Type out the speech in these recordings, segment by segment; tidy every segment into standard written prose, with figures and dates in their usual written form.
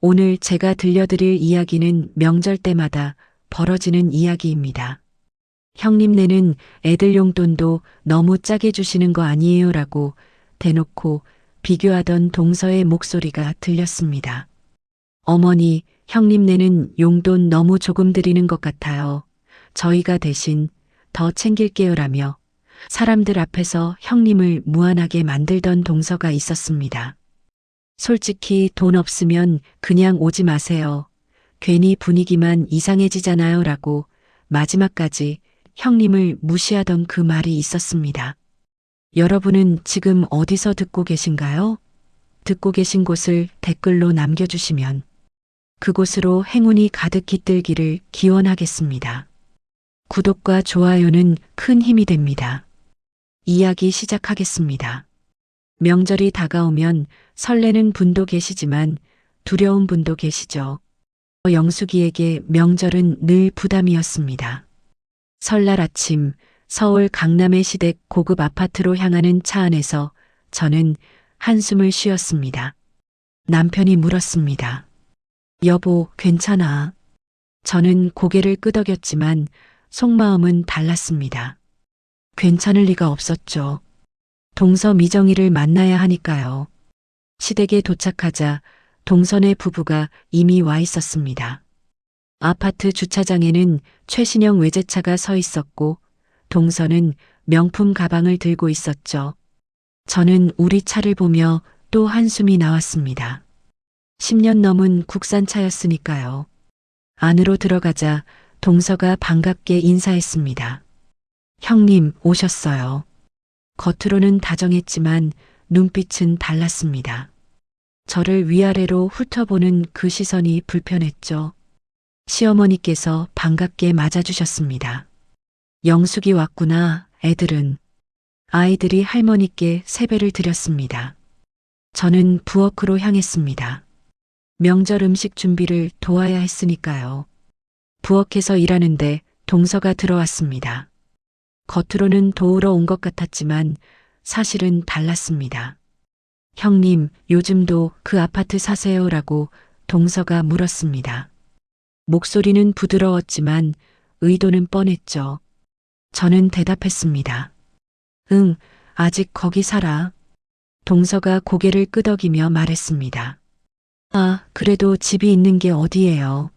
오늘 제가 들려드릴 이야기는 명절 때마다 벌어지는 이야기입니다. 형님네는 애들 용돈도 너무 짜게 주시는 거 아니에요? 라고 대놓고 비교하던 동서의 목소리가 들렸습니다. 어머니, 형님네는 용돈 너무 조금 드리는 것 같아요. 저희가 대신 더 챙길게요 라며 사람들 앞에서 형님을 무안하게 만들던 동서가 있었습니다. 솔직히 돈 없으면 그냥 오지 마세요. 괜히 분위기만 이상해지잖아요 라고 마지막까지 형님을 무시하던 그 말이 있었습니다. 여러분은 지금 어디서 듣고 계신가요? 듣고 계신 곳을 댓글로 남겨주시면 그곳으로 행운이 가득 깃들기를 기원하겠습니다. 구독과 좋아요는 큰 힘이 됩니다. 이야기 시작하겠습니다. 명절이 다가오면 설레는 분도 계시지만 두려운 분도 계시죠. 영숙이에게 명절은 늘 부담이었습니다. 설날 아침 서울 강남의 시댁 고급 아파트로 향하는 차 안에서 저는 한숨을 쉬었습니다. 남편이 물었습니다. 여보, 괜찮아? 저는 고개를 끄덕였지만 속마음은 달랐습니다. 괜찮을 리가 없었죠. 동서 미정이를 만나야 하니까요. 시댁에 도착하자 동선의 부부가 이미 와 있었습니다. 아파트 주차장에는 최신형 외제차가 서 있었고 동서는 명품 가방을 들고 있었죠. 저는 우리 차를 보며 또 한숨이 나왔습니다. 10년 넘은 국산차였으니까요. 안으로 들어가자 동서가 반갑게 인사했습니다. 형님 오셨어요. 겉으로는 다정했지만 눈빛은 달랐습니다. 저를 위아래로 훑어보는 그 시선이 불편했죠. 시어머니께서 반갑게 맞아주셨습니다. 영숙이 왔구나, 애들은. 아이들이 할머니께 세배를 드렸습니다. 저는 부엌으로 향했습니다. 명절 음식 준비를 도와야 했으니까요. 부엌에서 일하는데 동서가 들어왔습니다. 겉으로는 도우러 온 것 같았지만 사실은 달랐습니다. 형님, 요즘도 그 아파트 사세요? 라고 동서가 물었습니다. 목소리는 부드러웠지만 의도는 뻔했죠. 저는 대답했습니다. 응, 아직 거기 살아. 동서가 고개를 끄덕이며 말했습니다. 아, 그래도 집이 있는 게 어디예요?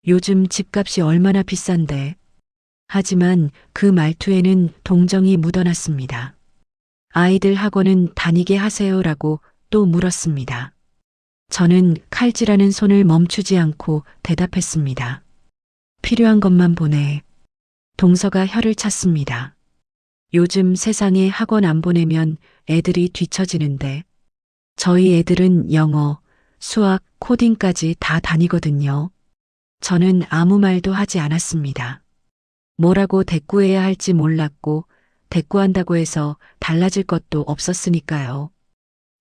요즘 집값이 얼마나 비싼데. 하지만 그 말투에는 동정이 묻어났습니다. 아이들 학원은 다니게 하세요? 라고 또 물었습니다. 저는 칼질하는 손을 멈추지 않고 대답했습니다. 필요한 것만 보내. 동서가 혀를 찼습니다. 요즘 세상에 학원 안 보내면 애들이 뒤처지는데 저희 애들은 영어, 수학, 코딩까지 다 다니거든요. 저는 아무 말도 하지 않았습니다. 뭐라고 대꾸해야 할지 몰랐고 대꾸한다고 해서 달라질 것도 없었으니까요.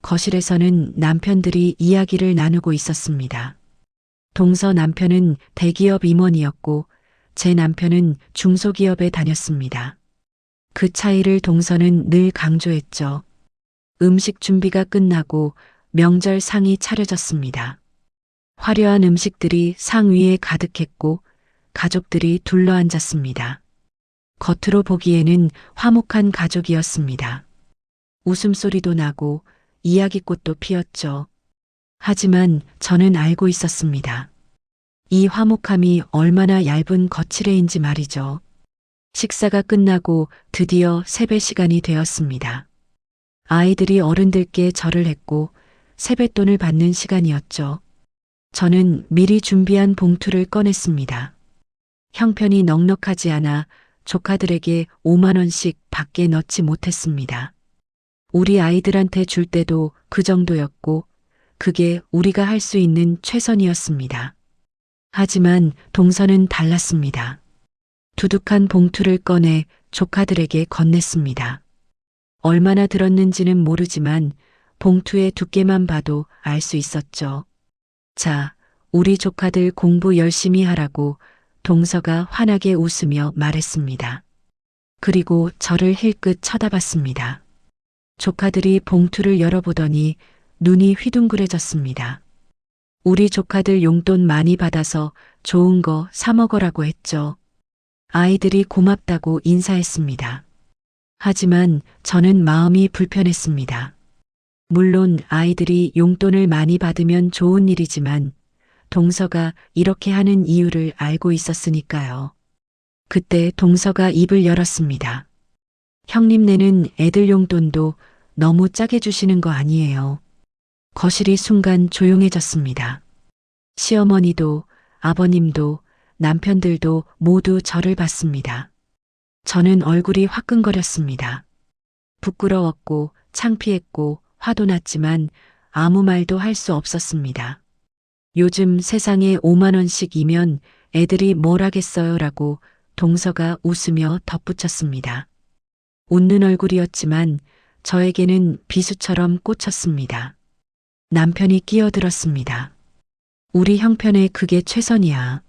거실에서는 남편들이 이야기를 나누고 있었습니다. 동서 남편은 대기업 임원이었고 제 남편은 중소기업에 다녔습니다. 그 차이를 동서는 늘 강조했죠. 음식 준비가 끝나고 명절 상이 차려졌습니다. 화려한 음식들이 상 위에 가득했고 가족들이 둘러앉았습니다. 겉으로 보기에는 화목한 가족이었습니다. 웃음소리도 나고 이야기꽃도 피었죠. 하지만 저는 알고 있었습니다. 이 화목함이 얼마나 얇은 거칠애인지 말이죠. 식사가 끝나고 드디어 세배 시간이 되었습니다. 아이들이 어른들께 절을 했고 세뱃돈을 받는 시간이었죠. 저는 미리 준비한 봉투를 꺼냈습니다. 형편이 넉넉하지 않아 조카들에게 5만 원씩 밖에 넣지 못했습니다. 우리 아이들한테 줄 때도 그 정도였고 그게 우리가 할 수 있는 최선이었습니다. 하지만 동서는 달랐습니다. 두둑한 봉투를 꺼내 조카들에게 건넸습니다. 얼마나 들었는지는 모르지만 봉투의 두께만 봐도 알 수 있었죠. 자, 우리 조카들 공부 열심히 하라고 동서가 환하게 웃으며 말했습니다. 그리고 저를 힐끗 쳐다봤습니다. 조카들이 봉투를 열어보더니 눈이 휘둥그레졌습니다. 우리 조카들 용돈 많이 받아서 좋은 거 사 먹으라고 했죠. 아이들이 고맙다고 인사했습니다. 하지만 저는 마음이 불편했습니다. 물론 아이들이 용돈을 많이 받으면 좋은 일이지만 동서가 이렇게 하는 이유를 알고 있었으니까요. 그때 동서가 입을 열었습니다. 형님네는 애들 용돈도 너무 짜게 주시는 거 아니에요. 거실이 순간 조용해졌습니다. 시어머니도 아버님도 남편들도 모두 저를 봤습니다. 저는 얼굴이 화끈거렸습니다. 부끄러웠고 창피했고 화도 났지만 아무 말도 할 수 없었습니다. 요즘 세상에 5만 원씩이면 애들이 뭘 하겠어요 라고 동서가 웃으며 덧붙였습니다. 웃는 얼굴이었지만 저에게는 비수처럼 꽂혔습니다. 남편이 끼어들었습니다. 우리 형편에 그게 최선이야.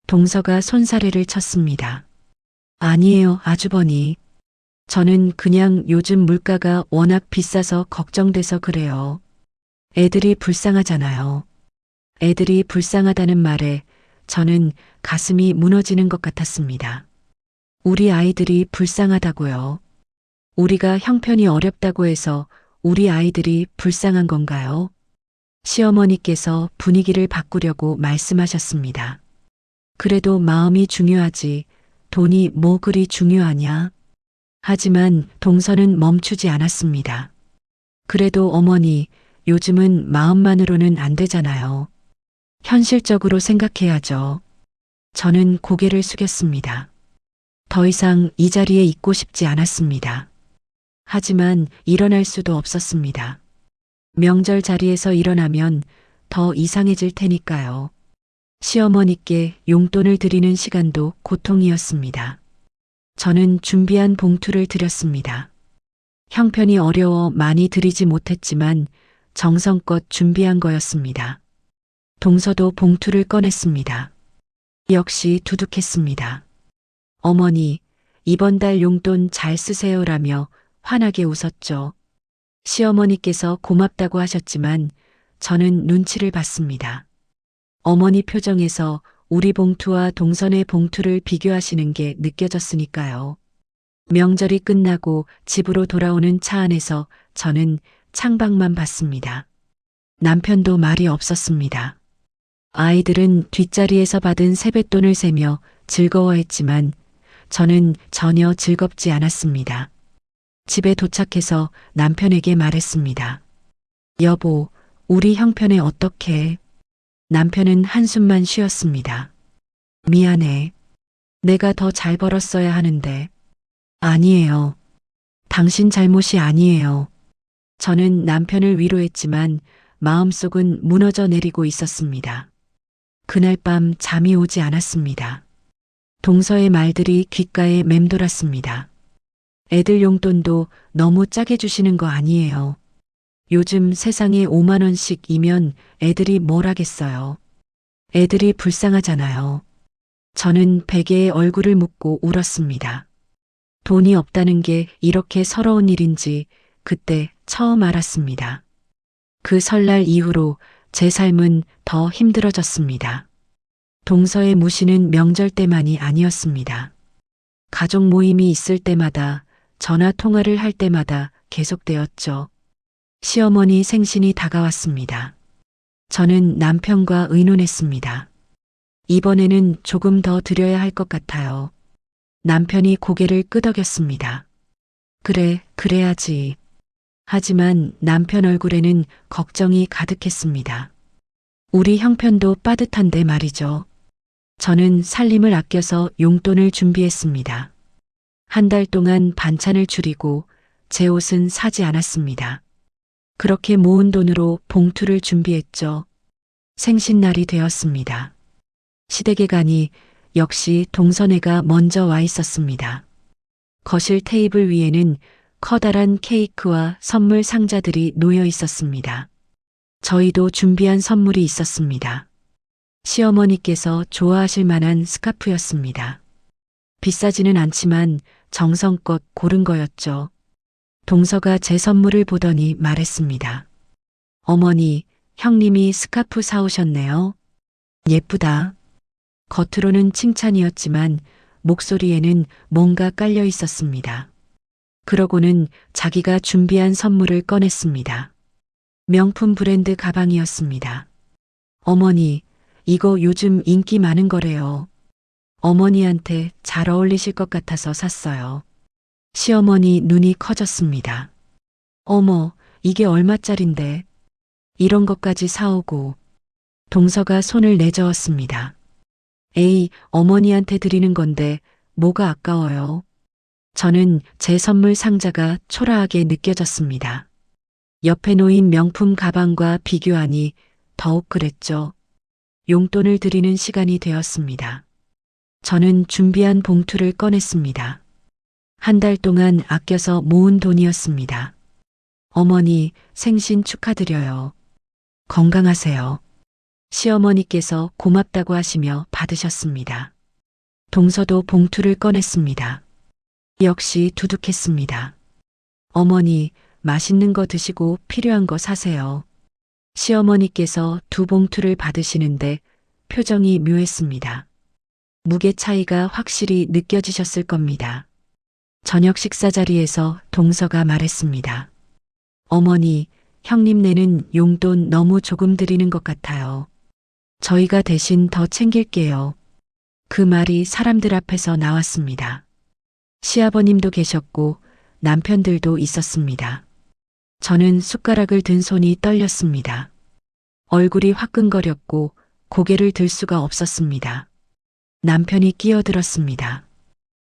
동서가 손사래를 쳤습니다. 아니에요, 아주버니. 저는 그냥 요즘 물가가 워낙 비싸서 걱정돼서 그래요. 애들이 불쌍하잖아요. 애들이 불쌍하다는 말에 저는 가슴이 무너지는 것 같았습니다. 우리 아이들이 불쌍하다고요. 우리가 형편이 어렵다고 해서 우리 아이들이 불쌍한 건가요? 시어머니께서 분위기를 바꾸려고 말씀하셨습니다. 그래도 마음이 중요하지. 돈이 뭐 그리 중요하냐? 하지만 동서는 멈추지 않았습니다. 그래도 어머니, 요즘은 마음만으로는 안 되잖아요. 현실적으로 생각해야죠. 저는 고개를 숙였습니다. 더 이상 이 자리에 있고 싶지 않았습니다. 하지만 일어날 수도 없었습니다. 명절 자리에서 일어나면 더 이상해질 테니까요. 시어머니께 용돈을 드리는 시간도 고통이었습니다. 저는 준비한 봉투를 드렸습니다. 형편이 어려워 많이 드리지 못했지만 정성껏 준비한 거였습니다. 동서도 봉투를 꺼냈습니다. 역시 두둑했습니다. 어머니, 이번 달 용돈 잘 쓰세요라며 환하게 웃었죠. 시어머니께서 고맙다고 하셨지만 저는 눈치를 봤습니다. 어머니 표정에서 우리 봉투와 동선의 봉투를 비교하시는 게 느껴졌으니까요. 명절이 끝나고 집으로 돌아오는 차 안에서 저는 창밖만 봤습니다. 남편도 말이 없었습니다. 아이들은 뒷자리에서 받은 세뱃돈을 세며 즐거워했지만 저는 전혀 즐겁지 않았습니다. 집에 도착해서 남편에게 말했습니다. 여보, 우리 형편에 어떻게? 남편은 한숨만 쉬었습니다. 미안해. 내가 더 잘 벌었어야 하는데. 아니에요. 당신 잘못이 아니에요. 저는 남편을 위로했지만 마음속은 무너져 내리고 있었습니다. 그날 밤 잠이 오지 않았습니다. 동서의 말들이 귓가에 맴돌았습니다. 애들 용돈도 너무 짜게 주시는 거 아니에요. 요즘 세상에 5만 원씩이면 애들이 뭘 하겠어요. 애들이 불쌍하잖아요. 저는 베개에 얼굴을 묻고 울었습니다. 돈이 없다는 게 이렇게 서러운 일인지 그때 처음 알았습니다. 그 설날 이후로 제 삶은 더 힘들어졌습니다. 동서의 무시는 명절 때만이 아니었습니다. 가족 모임이 있을 때마다 전화 통화를 할 때마다 계속되었죠. 시어머니 생신이 다가왔습니다. 저는 남편과 의논했습니다. 이번에는 조금 더 드려야 할 것 같아요. 남편이 고개를 끄덕였습니다. 그래, 그래야지. 하지만 남편 얼굴에는 걱정이 가득했습니다. 우리 형편도 빠듯한데 말이죠. 저는 살림을 아껴서 용돈을 준비했습니다. 한 달 동안 반찬을 줄이고 제 옷은 사지 않았습니다. 그렇게 모은 돈으로 봉투를 준비했죠. 생신날이 되었습니다. 시댁에 가니 역시 동선애가 먼저 와 있었습니다. 거실 테이블 위에는 커다란 케이크와 선물 상자들이 놓여 있었습니다. 저희도 준비한 선물이 있었습니다. 시어머니께서 좋아하실 만한 스카프였습니다. 비싸지는 않지만 정성껏 고른 거였죠. 동서가 제 선물을 보더니 말했습니다. 어머니, 형님이 스카프 사오셨네요. 예쁘다. 겉으로는 칭찬이었지만 목소리에는 뭔가 깔려 있었습니다. 그러고는 자기가 준비한 선물을 꺼냈습니다. 명품 브랜드 가방이었습니다. 어머니, 이거 요즘 인기 많은 거래요. 어머니한테 잘 어울리실 것 같아서 샀어요. 시어머니 눈이 커졌습니다. 어머, 이게 얼마짜린데? 이런 것까지 사오고. 동서가 손을 내저었습니다. 에이, 어머니한테 드리는 건데 뭐가 아까워요. 저는 제 선물 상자가 초라하게 느껴졌습니다. 옆에 놓인 명품 가방과 비교하니 더욱 그랬죠. 용돈을 드리는 시간이 되었습니다. 저는 준비한 봉투를 꺼냈습니다. 한 달 동안 아껴서 모은 돈이었습니다. 어머니, 생신 축하드려요. 건강하세요. 시어머니께서 고맙다고 하시며 받으셨습니다. 동서도 봉투를 꺼냈습니다. 역시 두둑했습니다. 어머니, 맛있는 거 드시고 필요한 거 사세요. 시어머니께서 두 봉투를 받으시는데 표정이 묘했습니다. 무게 차이가 확실히 느껴지셨을 겁니다. 저녁 식사 자리에서 동서가 말했습니다. 어머니, 형님네는 용돈 너무 조금 드리는 것 같아요. 저희가 대신 더 챙길게요. 그 말이 사람들 앞에서 나왔습니다. 시아버님도 계셨고 남편들도 있었습니다. 저는 숟가락을 든 손이 떨렸습니다. 얼굴이 화끈거렸고 고개를 들 수가 없었습니다. 남편이 끼어들었습니다.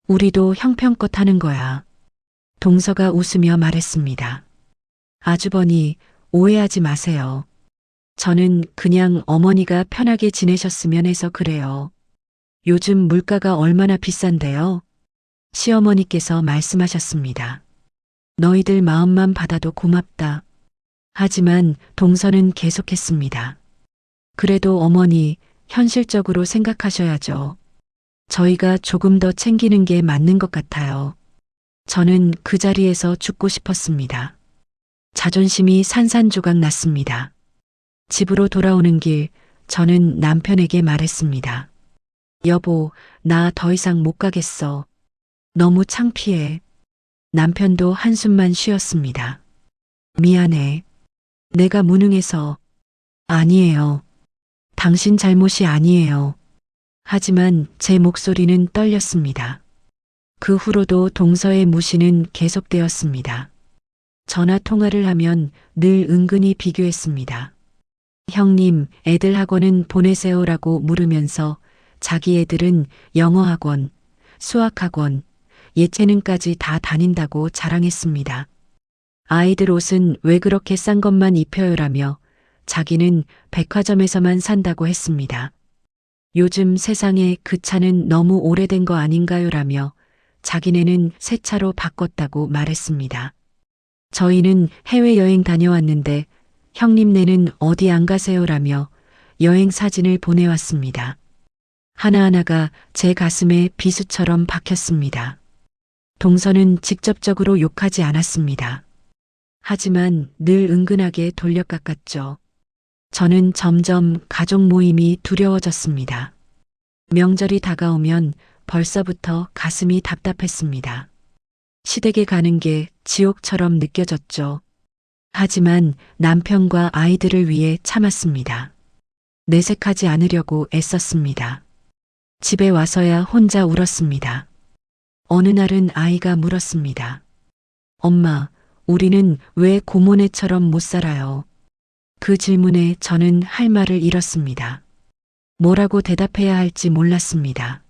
우리도 형편껏 하는 거야. 동서가 웃으며 말했습니다. 아주버니, 오해하지 마세요. 저는 그냥 어머니가 편하게 지내셨으면 해서 그래요. 요즘 물가가 얼마나 비싼데요? 시어머니께서 말씀하셨습니다. 너희들 마음만 받아도 고맙다. 하지만 동서는 계속했습니다. 그래도 어머니, 현실적으로 생각하셔야죠. 저희가 조금 더 챙기는 게 맞는 것 같아요. 저는 그 자리에서 죽고 싶었습니다. 자존심이 산산조각 났습니다. 집으로 돌아오는 길, 저는 남편에게 말했습니다. 여보, 나 더 이상 못 가겠어. 너무 창피해. 남편도 한숨만 쉬었습니다. 미안해. 내가 무능해서. 아니에요. 당신 잘못이 아니에요. 하지만 제 목소리는 떨렸습니다. 그 후로도 동서의 무시는 계속되었습니다. 전화 통화를 하면 늘 은근히 비교했습니다. 형님, 애들 학원은 보내세요라고 물으면서 자기 애들은 영어학원, 수학학원, 예체능까지 다 다닌다고 자랑했습니다. 아이들 옷은 왜 그렇게 싼 것만 입혀요라며 자기는 백화점에서만 산다고 했습니다. 요즘 세상에 그 차는 너무 오래된 거 아닌가요라며 자기네는 새 차로 바꿨다고 말했습니다. 저희는 해외여행 다녀왔는데 형님네는 어디 안 가세요라며 여행 사진을 보내왔습니다. 하나하나가 제 가슴에 비수처럼 박혔습니다. 동서는 직접적으로 욕하지 않았습니다. 하지만 늘 은근하게 돌려깎았죠. 저는 점점 가족 모임이 두려워졌습니다. 명절이 다가오면 벌써부터 가슴이 답답했습니다. 시댁에 가는 게 지옥처럼 느껴졌죠. 하지만 남편과 아이들을 위해 참았습니다. 내색하지 않으려고 애썼습니다. 집에 와서야 혼자 울었습니다. 어느 날은 아이가 물었습니다. 엄마, 우리는 왜 고모네처럼 못 살아요? 그 질문에 저는 할 말을 잃었습니다. 뭐라고 대답해야 할지 몰랐습니다.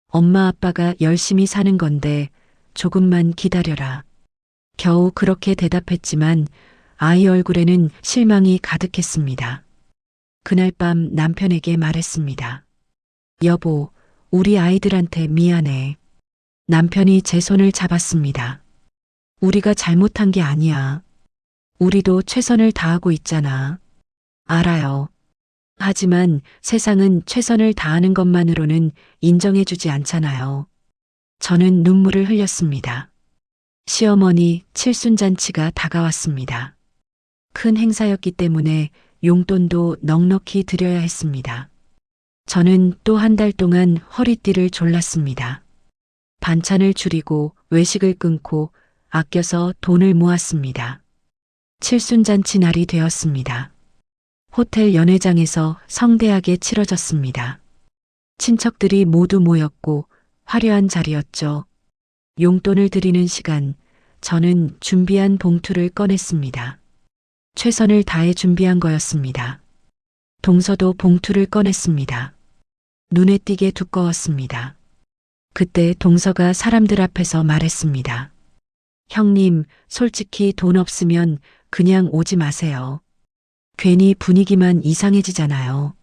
엄마 아빠가 열심히 사는 건데 조금만 기다려라. 겨우 그렇게 대답했지만 아이 얼굴에는 실망이 가득했습니다. 그날 밤 남편에게 말했습니다. 여보, 우리 아이들한테 미안해. 남편이 제 손을 잡았습니다. 우리가 잘못한 게 아니야. 우리도 최선을 다하고 있잖아. 알아요. 하지만 세상은 최선을 다하는 것만으로는 인정해주지 않잖아요. 저는 눈물을 흘렸습니다. 시어머니 칠순잔치가 다가왔습니다. 큰 행사였기 때문에 용돈도 넉넉히 드려야 했습니다. 저는 또 한 달 동안 허리띠를 졸랐습니다. 반찬을 줄이고 외식을 끊고 아껴서 돈을 모았습니다. 칠순잔치 날이 되었습니다. 호텔 연회장에서 성대하게 치러졌습니다. 친척들이 모두 모였고 화려한 자리였죠. 용돈을 드리는 시간, 저는 준비한 봉투를 꺼냈습니다. 최선을 다해 준비한 거였습니다. 동서도 봉투를 꺼냈습니다. 눈에 띄게 두꺼웠습니다. 그때 동서가 사람들 앞에서 말했습니다. 형님, 솔직히 돈 없으면 그냥 오지 마세요. 괜히 분위기만 이상해지잖아요.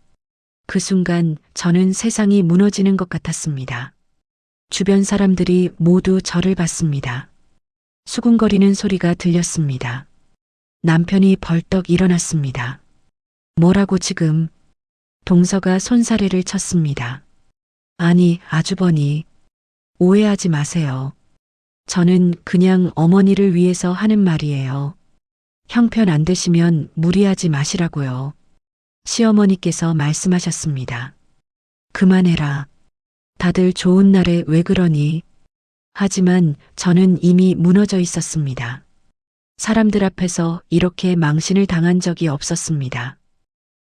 그 순간 저는 세상이 무너지는 것 같았습니다. 주변 사람들이 모두 저를 봤습니다. 수군거리는 소리가 들렸습니다. 남편이 벌떡 일어났습니다. 뭐라고 지금? 동서가 손사래를 쳤습니다. 아니, 아주버니. 오해하지 마세요. 저는 그냥 어머니를 위해서 하는 말이에요. 형편 안 되시면 무리하지 마시라고요. 시어머니께서 말씀하셨습니다. 그만해라. 다들 좋은 날에 왜 그러니? 하지만 저는 이미 무너져 있었습니다. 사람들 앞에서 이렇게 망신을 당한 적이 없었습니다.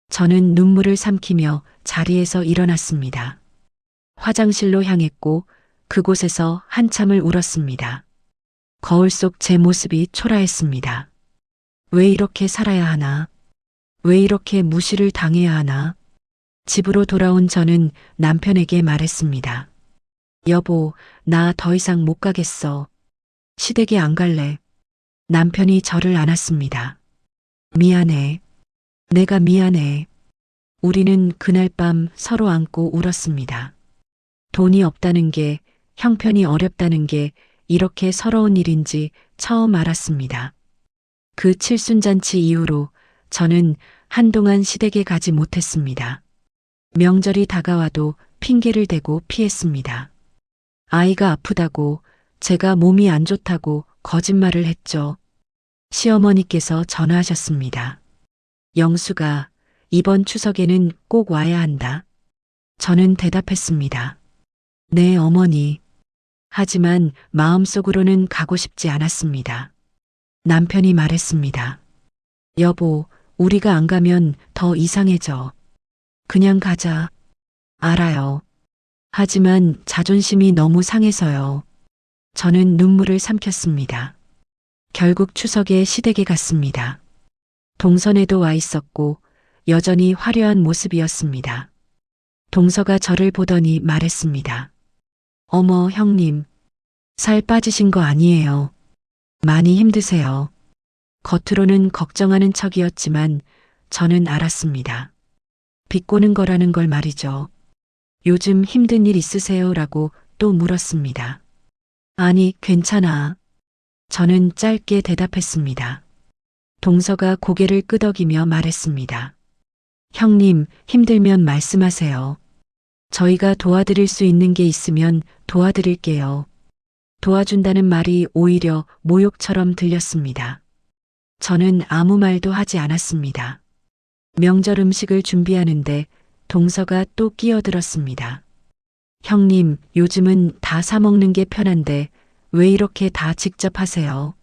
저는 눈물을 삼키며 자리에서 일어났습니다. 화장실로 향했고 그곳에서 한참을 울었습니다. 거울 속 제 모습이 초라했습니다. 왜 이렇게 살아야 하나? 왜 이렇게 무시를 당해야 하나? 집으로 돌아온 저는 남편에게 말했습니다. 여보, 나 더 이상 못 가겠어. 시댁에 안 갈래. 남편이 저를 안았습니다. 미안해. 내가 미안해. 우리는 그날 밤 서로 안고 울었습니다. 돈이 없다는 게, 형편이 어렵다는 게 이렇게 서러운 일인지 처음 알았습니다. 그 칠순잔치 이후로 저는 한동안 시댁에 가지 못했습니다. 명절이 다가와도 핑계를 대고 피했습니다. 아이가 아프다고, 제가 몸이 안 좋다고 거짓말을 했죠. 시어머니께서 전화하셨습니다. 영수가 이번 추석에는 꼭 와야 한다. 저는 대답했습니다. 네, 어머니. 하지만 마음속으로는 가고 싶지 않았습니다. 남편이 말했습니다. 여보, 우리가 안 가면 더 이상해져. 그냥 가자. 알아요. 하지만 자존심이 너무 상해서요. 저는 눈물을 삼켰습니다. 결국 추석에 시댁에 갔습니다. 동선에도 와 있었고 여전히 화려한 모습이었습니다. 동서가 저를 보더니 말했습니다. 어머, 형님. 살 빠지신 거 아니에요. 많이 힘드세요. 겉으로는 걱정하는 척이었지만 저는 알았습니다. 비꼬는 거라는 걸 말이죠. 요즘 힘든 일 있으세요? 라고 또 물었습니다. 아니, 괜찮아. 저는 짧게 대답했습니다. 동서가 고개를 끄덕이며 말했습니다. 형님, 힘들면 말씀하세요. 저희가 도와드릴 수 있는 게 있으면 도와드릴게요. 도와준다는 말이 오히려 모욕처럼 들렸습니다. 저는 아무 말도 하지 않았습니다. 명절 음식을 준비하는데 동서가 또 끼어들었습니다. 형님, 요즘은 다 사 먹는 게 편한데 왜 이렇게 다 직접 하세요?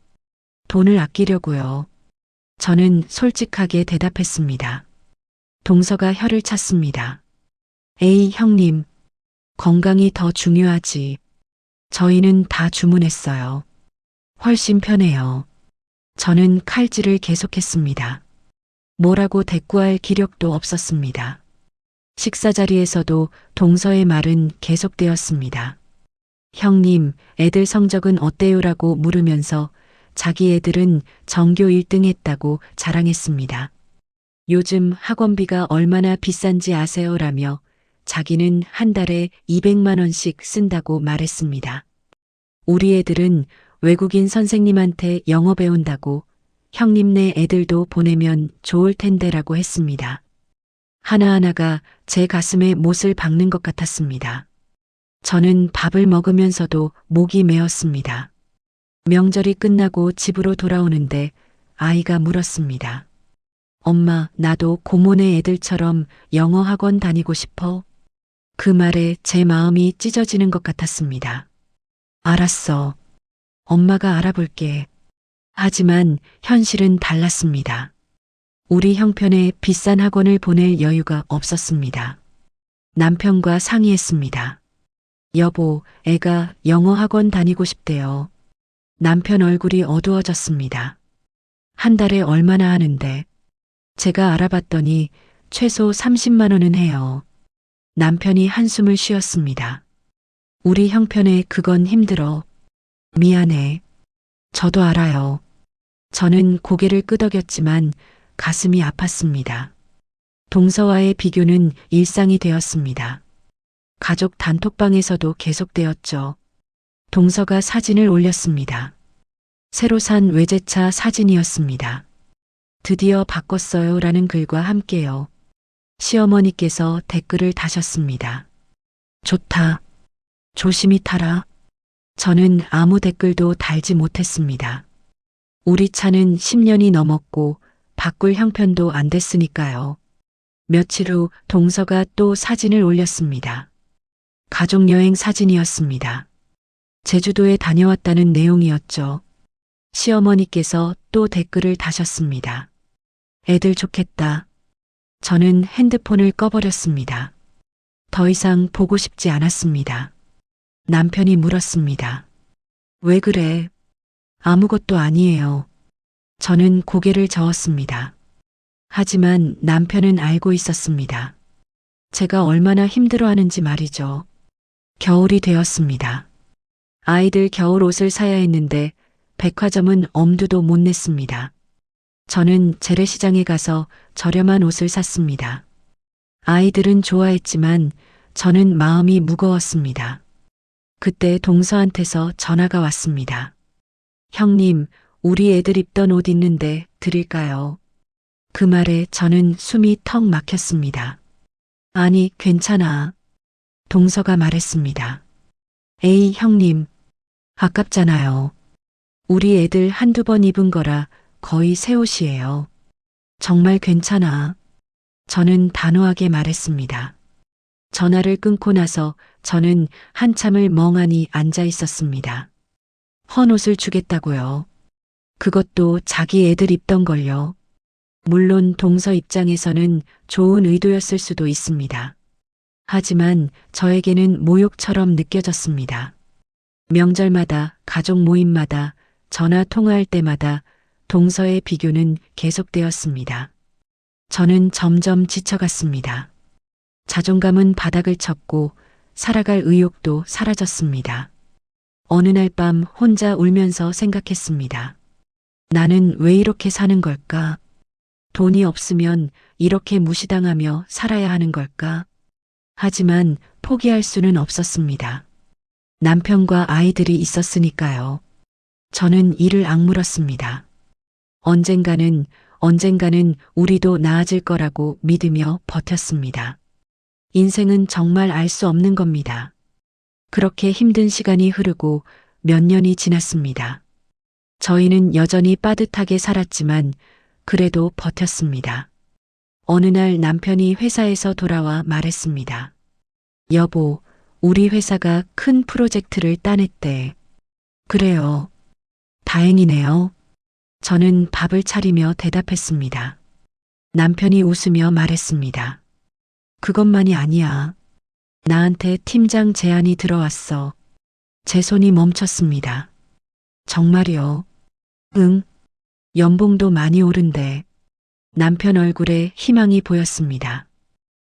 돈을 아끼려고요. 저는 솔직하게 대답했습니다. 동서가 혀를 찼습니다. 에이, 형님. 건강이 더 중요하지. 저희는 다 주문했어요. 훨씬 편해요. 저는 칼질을 계속했습니다. 뭐라고 대꾸할 기력도 없었습니다. 식사 자리에서도 동서의 말은 계속되었습니다. 형님, 애들 성적은 어때요라고 물으면서 자기 애들은 전교 1등 했다고 자랑했습니다. 요즘 학원비가 얼마나 비싼지 아세요라며 자기는 한 달에 200만 원씩 쓴다고 말했습니다. 우리 애들은 외국인 선생님한테 영어 배운다고 형님네 애들도 보내면 좋을 텐데라고 했습니다. 하나하나가 제 가슴에 못을 박는 것 같았습니다. 저는 밥을 먹으면서도 목이 메었습니다. 명절이 끝나고 집으로 돌아오는데 아이가 물었습니다. 엄마, 나도 고모네 애들처럼 영어 학원 다니고 싶어. 그 말에 제 마음이 찢어지는 것 같았습니다. 알았어. 엄마가 알아볼게. 하지만 현실은 달랐습니다. 우리 형편에 비싼 학원을 보낼 여유가 없었습니다. 남편과 상의했습니다. 여보, 애가 영어 학원 다니고 싶대요. 남편 얼굴이 어두워졌습니다. 한 달에 얼마나 하는데? 제가 알아봤더니 최소 30만 원은 해요. 남편이 한숨을 쉬었습니다. 우리 형편에 그건 힘들어. 미안해. 저도 알아요. 저는 고개를 끄덕였지만 가슴이 아팠습니다. 동서와의 비교는 일상이 되었습니다. 가족 단톡방에서도 계속되었죠. 동서가 사진을 올렸습니다. 새로 산 외제차 사진이었습니다. 드디어 바꿨어요 라는 글과 함께요. 시어머니께서 댓글을 다셨습니다. 좋다. 조심히 타라. 저는 아무 댓글도 달지 못했습니다. 우리 차는 10년이 넘었고 바꿀 형편도 안 됐으니까요. 며칠 후 동서가 또 사진을 올렸습니다. 가족여행 사진이었습니다. 제주도에 다녀왔다는 내용이었죠. 시어머니께서 또 댓글을 다셨습니다. 애들 좋겠다. 저는 핸드폰을 꺼버렸습니다. 더 이상 보고 싶지 않았습니다. 남편이 물었습니다. 왜 그래? 아무것도 아니에요. 저는 고개를 저었습니다. 하지만 남편은 알고 있었습니다. 제가 얼마나 힘들어하는지 말이죠. 겨울이 되었습니다. 아이들 겨울 옷을 사야 했는데 백화점은 엄두도 못 냈습니다. 저는 재래시장에 가서 저렴한 옷을 샀습니다. 아이들은 좋아했지만 저는 마음이 무거웠습니다. 그때 동서한테서 전화가 왔습니다. 형님, 우리 애들 입던 옷 있는데 드릴까요? 그 말에 저는 숨이 턱 막혔습니다. 아니, 괜찮아. 동서가 말했습니다. 에이, 형님. 아깝잖아요. 우리 애들 한두 번 입은 거라 거의 새 옷이에요. 정말 괜찮아. 저는 단호하게 말했습니다. 전화를 끊고 나서 저는 한참을 멍하니 앉아 있었습니다. 헌 옷을 주겠다고요. 그것도 자기 애들 입던 걸요. 물론 동서 입장에서는 좋은 의도였을 수도 있습니다. 하지만 저에게는 모욕처럼 느껴졌습니다. 명절마다, 가족 모임마다, 전화 통화할 때마다 동서의 비교는 계속되었습니다. 저는 점점 지쳐갔습니다. 자존감은 바닥을 쳤고 살아갈 의욕도 사라졌습니다. 어느 날 밤 혼자 울면서 생각했습니다. 나는 왜 이렇게 사는 걸까? 돈이 없으면 이렇게 무시당하며 살아야 하는 걸까? 하지만 포기할 수는 없었습니다. 남편과 아이들이 있었으니까요. 저는 이를 악물었습니다. 언젠가는 우리도 나아질 거라고 믿으며 버텼습니다. 인생은 정말 알 수 없는 겁니다. 그렇게 힘든 시간이 흐르고 몇 년이 지났습니다. 저희는 여전히 빠듯하게 살았지만 그래도 버텼습니다. 어느 날 남편이 회사에서 돌아와 말했습니다. 여보, 우리 회사가 큰 프로젝트를 따냈대. 그래요. 다행이네요. 저는 밥을 차리며 대답했습니다. 남편이 웃으며 말했습니다. 그것만이 아니야. 나한테 팀장 제안이 들어왔어. 제 손이 멈췄습니다. 정말요? 응. 연봉도 많이 오른대. 남편 얼굴에 희망이 보였습니다.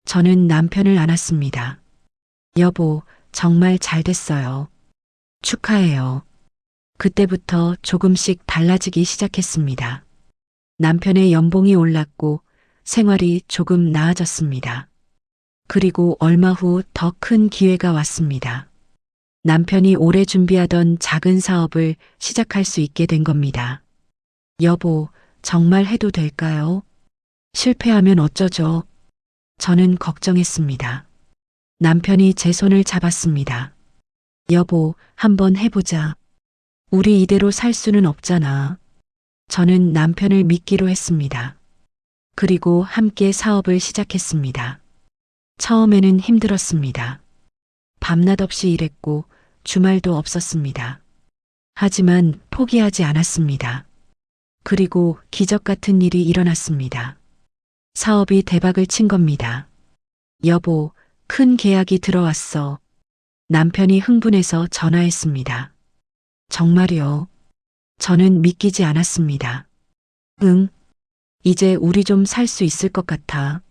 저는 남편을 안았습니다. 여보, 정말 잘 됐어요. 축하해요. 그때부터 조금씩 달라지기 시작했습니다. 남편의 연봉이 올랐고 생활이 조금 나아졌습니다. 그리고 얼마 후 더 큰 기회가 왔습니다. 남편이 오래 준비하던 작은 사업을 시작할 수 있게 된 겁니다. 여보, 정말 해도 될까요? 실패하면 어쩌죠? 저는 걱정했습니다. 남편이 제 손을 잡았습니다. 여보, 한번 해보자. 우리 이대로 살 수는 없잖아. 저는 남편을 믿기로 했습니다. 그리고 함께 사업을 시작했습니다. 처음에는 힘들었습니다. 밤낮 없이 일했고 주말도 없었습니다. 하지만 포기하지 않았습니다. 그리고 기적 같은 일이 일어났습니다. 사업이 대박을 친 겁니다. 여보, 큰 계약이 들어왔어. 남편이 흥분해서 전화했습니다. 정말요? 저는 믿기지 않았습니다. 응, 이제 우리 좀 살 수 있을 것 같아.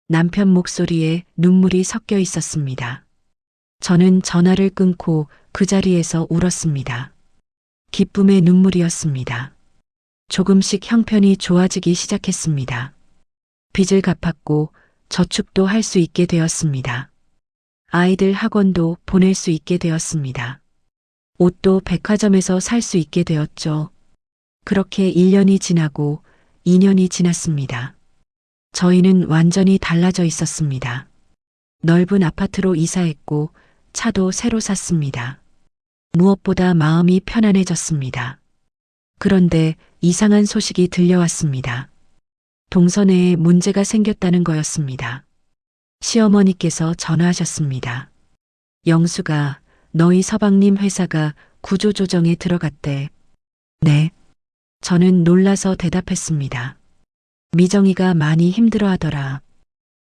남편 목소리에 눈물이 섞여 있었습니다. 저는 전화를 끊고 그 자리에서 울었습니다. 기쁨의 눈물이었습니다. 조금씩 형편이 좋아지기 시작했습니다. 빚을 갚았고 저축도 할 수 있게 되었습니다. 아이들 학원도 보낼 수 있게 되었습니다. 옷도 백화점에서 살 수 있게 되었죠. 그렇게 1년이 지나고 2년이 지났습니다. 저희는 완전히 달라져 있었습니다. 넓은 아파트로 이사했고 차도 새로 샀습니다. 무엇보다 마음이 편안해졌습니다. 그런데 이상한 소식이 들려왔습니다. 동선에 문제가 생겼다는 거였습니다. 시어머니께서 전화하셨습니다. 영수가 너희 서방님 회사가 구조조정에 들어갔대. 네. 저는 놀라서 대답했습니다. 미정이가 많이 힘들어하더라.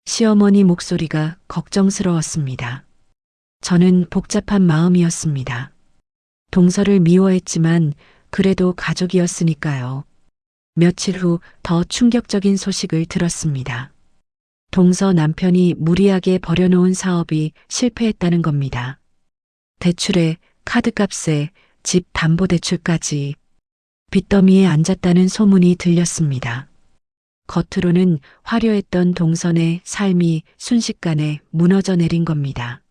시어머니 목소리가 걱정스러웠습니다. 저는 복잡한 마음이었습니다. 동서를 미워했지만 그래도 가족이었으니까요. 며칠 후 더 충격적인 소식을 들었습니다. 동서 남편이 무리하게 벌여놓은 사업이 실패했다는 겁니다. 대출에 카드값에 집 담보대출까지 빚더미에 앉았다는 소문이 들렸습니다. 겉으로는 화려했던 동선의 삶이 순식간에 무너져 내린 겁니다.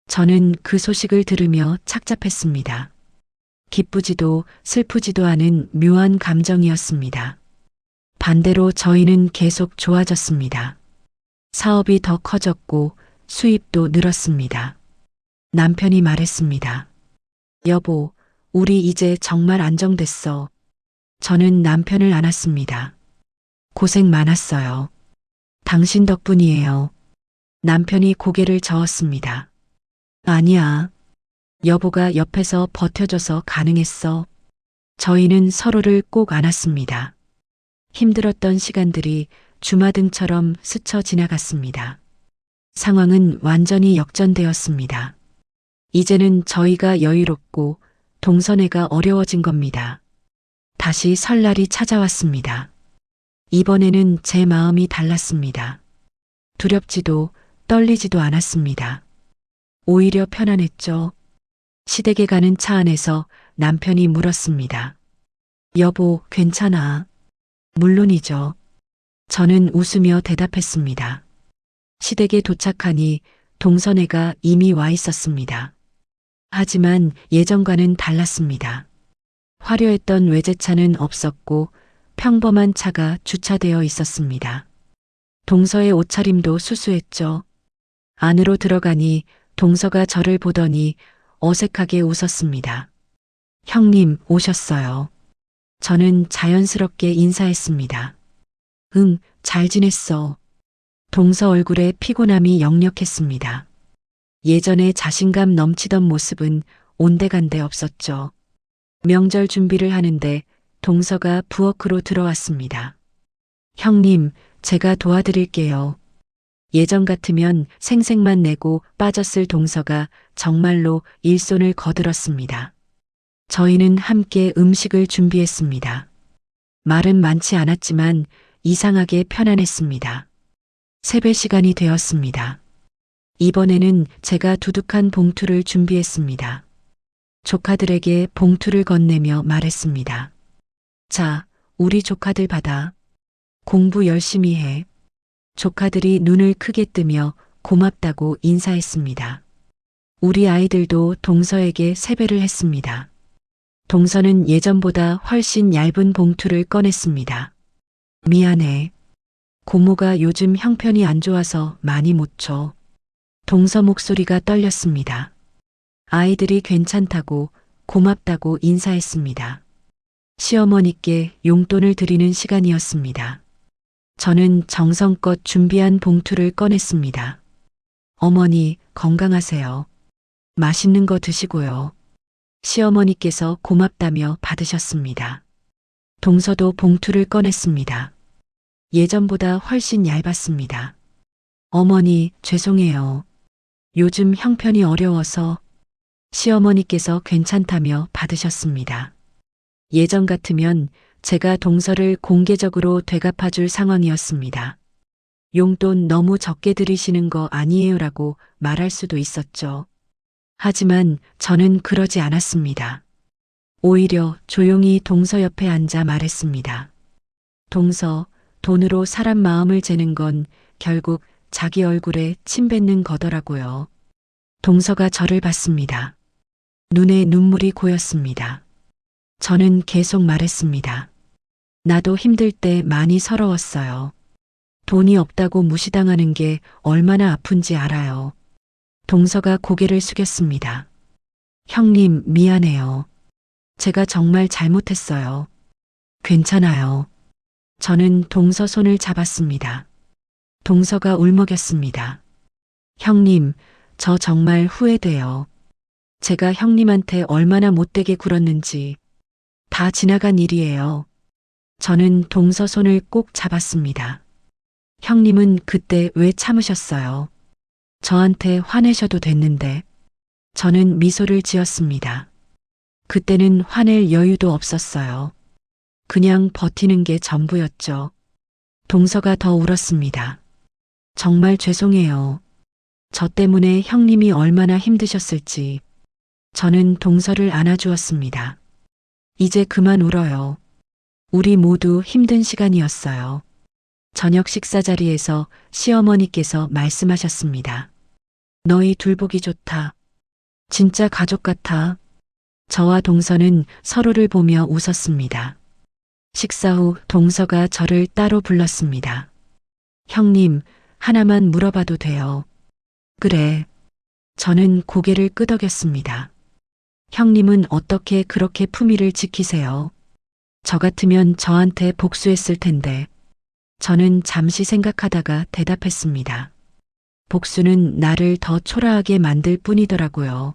저는 그 소식을 들으며 착잡했습니다. 기쁘지도 슬프지도 않은 묘한 감정이었습니다. 반대로 저희는 계속 좋아졌습니다. 사업이 더 커졌고 수입도 늘었습니다. 남편이 말했습니다. 여보, 우리 이제 정말 안정됐어. 저는 남편을 안았습니다. 고생 많았어요. 당신 덕분이에요. 남편이 고개를 저었습니다. 아니야. 여보가 옆에서 버텨줘서 가능했어. 저희는 서로를 꼭 안았습니다. 힘들었던 시간들이 주마등처럼 스쳐 지나갔습니다. 상황은 완전히 역전되었습니다. 이제는 저희가 여유롭고 동선애가 어려워진 겁니다. 다시 설날이 찾아왔습니다. 이번에는 제 마음이 달랐습니다. 두렵지도 떨리지도 않았습니다. 오히려 편안했죠. 시댁에 가는 차 안에서 남편이 물었습니다. 여보, 괜찮아? 물론이죠. 저는 웃으며 대답했습니다. 시댁에 도착하니 동선애가 이미 와 있었습니다. 하지만 예전과는 달랐습니다. 화려했던 외제차는 없었고 평범한 차가 주차되어 있었습니다. 동서의 옷차림도 수수했죠. 안으로 들어가니 동서가 저를 보더니 어색하게 웃었습니다. 형님 오셨어요. 저는 자연스럽게 인사했습니다. 응, 잘 지냈어. 동서 얼굴에 피곤함이 역력했습니다. 예전에 자신감 넘치던 모습은 온데간데 없었죠. 명절 준비를 하는데 동서가 부엌으로 들어왔습니다. 형님, 제가 도와드릴게요. 예전 같으면 생색만 내고 빠졌을 동서가 정말로 일손을 거들었습니다. 저희는 함께 음식을 준비했습니다. 말은 많지 않았지만 이상하게 편안했습니다. 세배 시간이 되었습니다. 이번에는 제가 두둑한 봉투를 준비했습니다. 조카들에게 봉투를 건네며 말했습니다. 자, 우리 조카들 받아. 공부 열심히 해. 조카들이 눈을 크게 뜨며 고맙다고 인사했습니다. 우리 아이들도 동서에게 세배를 했습니다. 동서는 예전보다 훨씬 얇은 봉투를 꺼냈습니다. 미안해. 고모가 요즘 형편이 안 좋아서 많이 못 줘. 동서 목소리가 떨렸습니다. 아이들이 괜찮다고 고맙다고 인사했습니다. 시어머니께 용돈을 드리는 시간이었습니다. 저는 정성껏 준비한 봉투를 꺼냈습니다. 어머니, 건강하세요. 맛있는 거 드시고요. 시어머니께서 고맙다며 받으셨습니다. 동서도 봉투를 꺼냈습니다. 예전보다 훨씬 얇았습니다. 어머니, 죄송해요. 요즘 형편이 어려워서. 시어머니께서 괜찮다며 받으셨습니다. 예전 같으면 제가 동서를 공개적으로 되갚아줄 상황이었습니다. 용돈 너무 적게 들이시는 거 아니에요라고 말할 수도 있었죠. 하지만 저는 그러지 않았습니다. 오히려 조용히 동서 옆에 앉아 말했습니다. 동서, 돈으로 사람 마음을 재는 건 결국 자기 얼굴에 침 뱉는 거더라고요. 동서가 저를 봤습니다. 눈에 눈물이 고였습니다. 저는 계속 말했습니다. 나도 힘들 때 많이 서러웠어요. 돈이 없다고 무시당하는 게 얼마나 아픈지 알아요. 동서가 고개를 숙였습니다. 형님, 미안해요. 제가 정말 잘못했어요. 괜찮아요. 저는 동서 손을 잡았습니다. 동서가 울먹였습니다. 형님, 저 정말 후회돼요. 제가 형님한테 얼마나 못되게 굴었는지. 다 지나간 일이에요. 저는 동서 손을 꼭 잡았습니다. 형님은 그때 왜 참으셨어요? 저한테 화내셔도 됐는데. 저는 미소를 지었습니다. 그때는 화낼 여유도 없었어요. 그냥 버티는 게 전부였죠. 동서가 더 울었습니다. 정말 죄송해요. 저 때문에 형님이 얼마나 힘드셨을지. 저는 동서를 안아주었습니다. 이제 그만 울어요. 우리 모두 힘든 시간이었어요. 저녁 식사 자리에서 시어머니께서 말씀하셨습니다. 너희 둘 보기 좋다. 진짜 가족 같아. 저와 동서는 서로를 보며 웃었습니다. 식사 후 동서가 저를 따로 불렀습니다. 형님, 하나만 물어봐도 돼요. 그래. 저는 고개를 끄덕였습니다. 형님은 어떻게 그렇게 품위를 지키세요? 저 같으면 저한테 복수했을 텐데. 저는 잠시 생각하다가 대답했습니다. 복수는 나를 더 초라하게 만들 뿐이더라고요.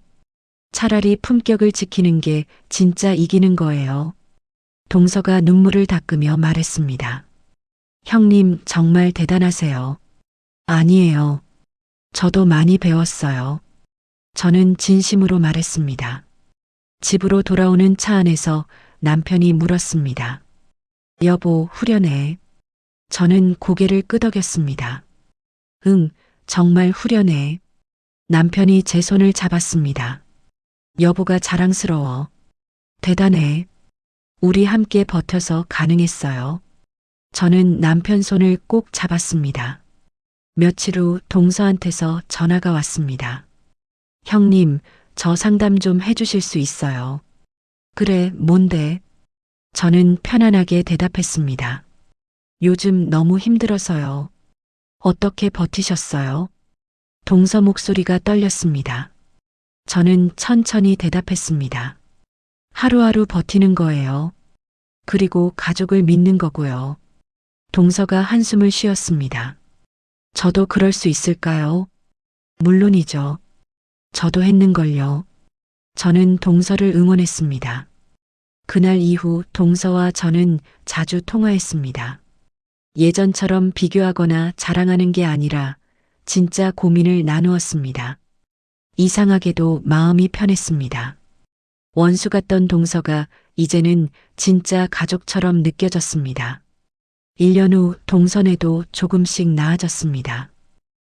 차라리 품격을 지키는 게 진짜 이기는 거예요. 동서가 눈물을 닦으며 말했습니다. 형님 정말 대단하세요. 아니에요. 저도 많이 배웠어요. 저는 진심으로 말했습니다. 집으로 돌아오는 차 안에서 남편이 물었습니다. 여보, 후련해. 저는 고개를 끄덕였습니다. 응, 정말 후련해. 남편이 제 손을 잡았습니다. 여보가 자랑스러워. 대단해. 우리 함께 버텨서 가능했어요. 저는 남편 손을 꼭 잡았습니다. 며칠 후 동서한테서 전화가 왔습니다. 형님, 저 상담 좀 해주실 수 있어요? 그래, 뭔데? 저는 편안하게 대답했습니다. 요즘 너무 힘들어서요. 어떻게 버티셨어요? 동서 목소리가 떨렸습니다. 저는 천천히 대답했습니다. 하루하루 버티는 거예요. 그리고 가족을 믿는 거고요. 동서가 한숨을 쉬었습니다. 저도 그럴 수 있을까요? 물론이죠. 저도 했는걸요. 저는 동서를 응원했습니다. 그날 이후 동서와 저는 자주 통화했습니다. 예전처럼 비교하거나 자랑하는 게 아니라 진짜 고민을 나누었습니다. 이상하게도 마음이 편했습니다. 원수 같던 동서가 이제는 진짜 가족처럼 느껴졌습니다. 1년 후 동서네도 조금씩 나아졌습니다.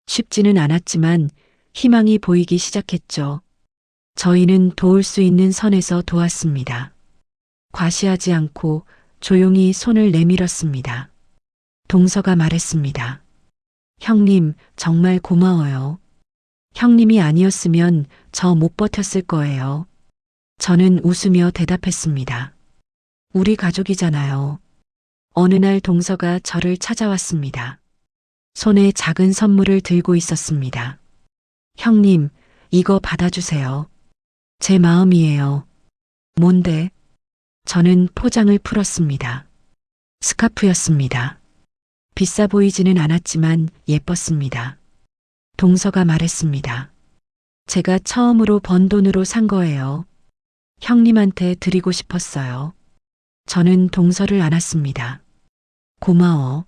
쉽지는 않았지만 희망이 보이기 시작했죠. 저희는 도울 수 있는 선에서 도왔습니다. 과시하지 않고 조용히 손을 내밀었습니다. 동서가 말했습니다. 형님, 정말 고마워요. 형님이 아니었으면 저 못 버텼을 거예요. 저는 웃으며 대답했습니다. 우리 가족이잖아요. 어느 날 동서가 저를 찾아왔습니다. 손에 작은 선물을 들고 있었습니다. 형님, 이거 받아주세요. 제 마음이에요. 뭔데? 저는 포장을 풀었습니다. 스카프였습니다. 비싸 보이지는 않았지만 예뻤습니다. 동서가 말했습니다. 제가 처음으로 번 돈으로 산 거예요. 형님한테 드리고 싶었어요. 저는 동서를 안았습니다. 고마워.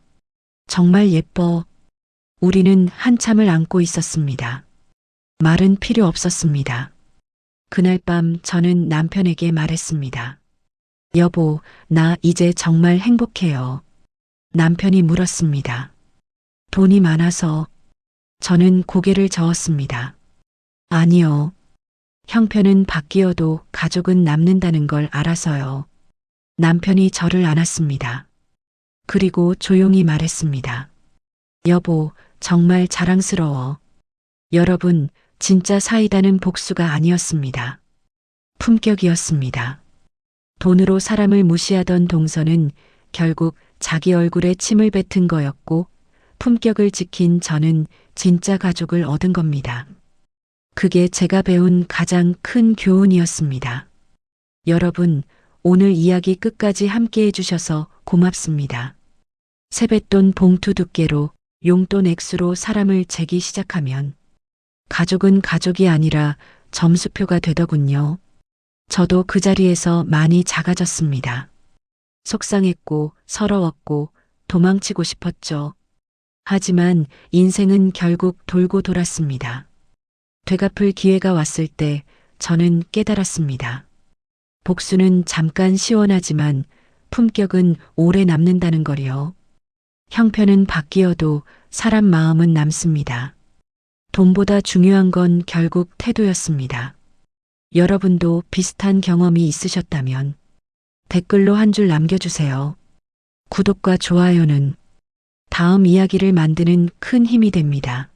정말 예뻐. 우리는 한참을 안고 있었습니다. 말은 필요 없었습니다. 그날 밤 저는 남편에게 말했습니다. 여보, 나 이제 정말 행복해요. 남편이 물었습니다. 돈이 많아서. 저는 고개를 저었습니다. 아니요. 형편은 바뀌어도 가족은 남는다는 걸 알아서요. 남편이 저를 안았습니다. 그리고 조용히 말했습니다. 여보, 정말 자랑스러워. 여러분, 진짜 사이다는 복수가 아니었습니다. 품격이었습니다. 돈으로 사람을 무시하던 동서는 결국 자기 얼굴에 침을 뱉은 거였고, 품격을 지킨 저는 진짜 가족을 얻은 겁니다. 그게 제가 배운 가장 큰 교훈이었습니다. 여러분, 오늘 이야기 끝까지 함께 해주셔서 고맙습니다. 세뱃돈 봉투 두께로 용돈 액수로 사람을 재기 시작하면 가족은 가족이 아니라 점수표가 되더군요. 저도 그 자리에서 많이 작아졌습니다. 속상했고 서러웠고 도망치고 싶었죠. 하지만 인생은 결국 돌고 돌았습니다. 되갚을 기회가 왔을 때 저는 깨달았습니다. 복수는 잠깐 시원하지만 품격은 오래 남는다는 거요. 형편은 바뀌어도 사람 마음은 남습니다. 돈보다 중요한 건 결국 태도였습니다. 여러분도 비슷한 경험이 있으셨다면 댓글로 한 줄 남겨주세요. 구독과 좋아요는 다음 이야기를 만드는 큰 힘이 됩니다.